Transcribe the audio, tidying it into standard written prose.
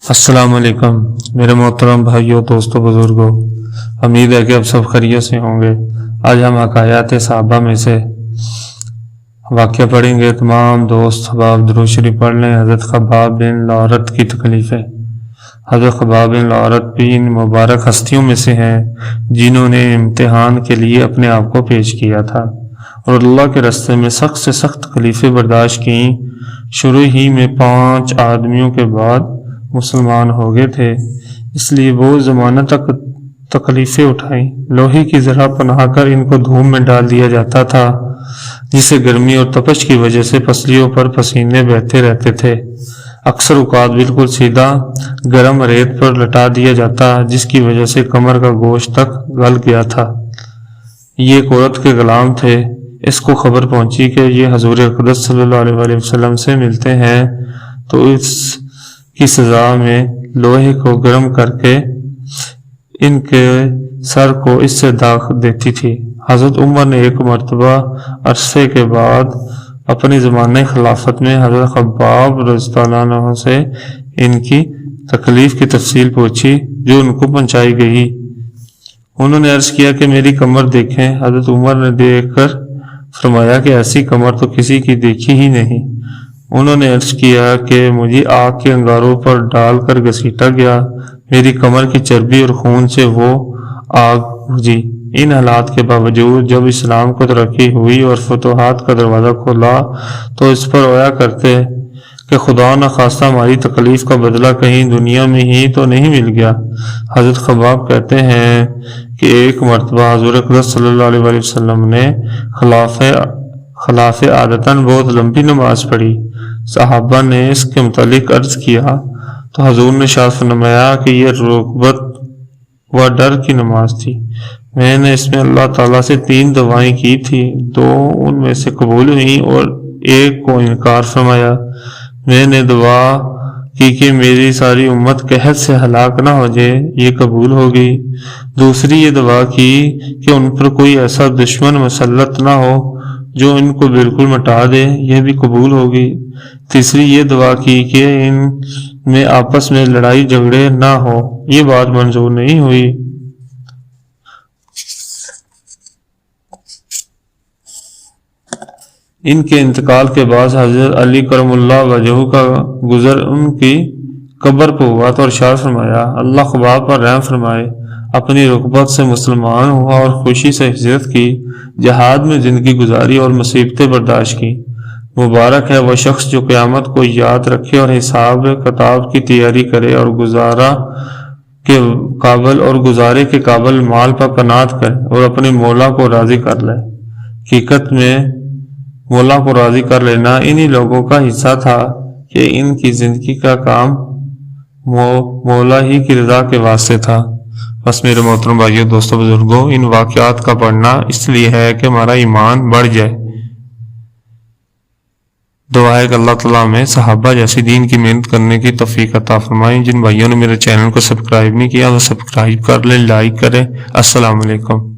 السلام علیکم میرے محترم بھائیوں، دوستوں، بزرگوں، امید ہے کہ اب سب خیریت سے ہوں گے۔ آج ہم حکایات صحابہ میں سے واقعہ پڑھیں گے۔ تمام دوست احباب درود شریف پڑھ لیں۔ حضرت خباب بن لارت کی تکلیفیں۔ حضرت خباب بن لارت بھی ان مبارک ہستیوں میں سے ہیں جنہوں نے امتحان کے لیے اپنے آپ کو پیش کیا تھا اور اللہ کے راستے میں سخت سے سخت تکلیفیں برداشت کیں۔ شروع ہی میں 5 آدمیوں کے بعد مسلمان ہو گئے تھے، اس لیے وہ زمانہ تک تکلیفیں اٹھائیں۔ لوہے کی ذرا پناہ کر ان کو دھوپ میں ڈال دیا جاتا تھا، جس سے گرمی اور تپش کی وجہ سے پسلیوں پر پسینے بہتے رہتے تھے۔ اکثر اوقات بالکل سیدھا گرم ریت پر لٹا دیا جاتا، جس کی وجہ سے کمر کا گوشت تک گل گیا تھا۔ یہ ایک عورت کے غلام تھے۔ اس کو خبر پہنچی کہ یہ حضور اقدس صلی اللہ علیہ وسلم سے ملتے ہیں، تو اس کی سزا میں لوہے کو گرم کر کے ان کے سر کو اس سے داغ دیتی تھی۔ حضرت عمر نے ایک مرتبہ عرصے کے بعد اپنی زمانہ خلافت میں حضرت خباب رضی اللہ عنہ سے ان کی تکلیف کی تفصیل پوچھی جو ان کو پہنچائی گئی۔ انہوں نے عرض کیا کہ میری کمر دیکھیں۔ حضرت عمر نے دیکھ کر فرمایا کہ ایسی کمر تو کسی کی دیکھی ہی نہیں۔ انہوں نے عرض کیا کہ مجھے آگ کے انگاروں پر ڈال کر گھسیٹا گیا، میری کمر کی چربی اور خون سے وہ آگ بجھی۔ ان حالات کے باوجود جب اسلام کو ترقی ہوئی اور فتوحات کا دروازہ کھولا تو اس پر رویا کرتے کہ خدا نہ خواستہ ہماری تکلیف کا بدلہ کہیں دنیا میں ہی تو نہیں مل گیا۔ حضرت خباب کہتے ہیں کہ ایک مرتبہ حضور اقدس صلی اللہ علیہ وسلم نے خلاف عادتاً بہت لمبی نماز پڑھی۔ صحابہ نے اس کے متعلق عرض کیا تو حضور نے ارشاد فرمایا کہ یہ رغبت و ڈر کی نماز تھی۔ میں نے اس میں اللہ تعالیٰ سے 3 دعائیں کی تھی، 2 ان میں سے قبول ہوئیں اور ایک کو انکار فرمایا۔ میں نے دعا کی کہ میری ساری امت قحط سے ہلاک نہ ہو جائے، یہ قبول ہو گئی۔ دوسری یہ دعا کی کہ ان پر کوئی ایسا دشمن مسلط نہ ہو جو ان کو بالکل مٹا دے، یہ بھی قبول ہو گئی۔ تیسری یہ دعا کی کہ ان میں آپس میں لڑائی جھگڑے نہ ہو، یہ بات منظور نہیں ہوئی۔ ان کے انتقال کے بعد حضرت علی کرم اللہ وجہہ کا گزر ان کی قبر پر ہوا تو ارشاد فرمایا، اللہ خباب پر رحم فرمائے، اپنی رغبت سے مسلمان ہوا اور خوشی سے ہجرت کی، جہاد میں زندگی گزاری اور مصیبتیں برداشت کی۔ مبارک ہے وہ شخص جو قیامت کو یاد رکھے اور حساب کتاب کی تیاری کرے اور گزارے کے قابل مال پر قناعت کرے اور اپنے مولا کو راضی کر لے۔ حقیقت میں مولا کو راضی کر لینا انہی لوگوں کا حصہ تھا کہ ان کی زندگی کا کام مولا ہی کی رضا کے واسطے تھا۔ بس میرے محترم بھائیوں، دوستوں، بزرگوں، ان واقعات کا پڑھنا اس لیے ہے کہ ہمارا ایمان بڑھ جائے۔ دعا ہے کہ اللہ تعالیٰ میں صحابہ جیسی دین کی محنت کرنے کی توفیق عطا فرمائیں۔ جن بھائیوں نے میرے چینل کو سبسکرائب نہیں کیا وہ سبسکرائب کر لیں، لائک کریں۔ السلام علیکم۔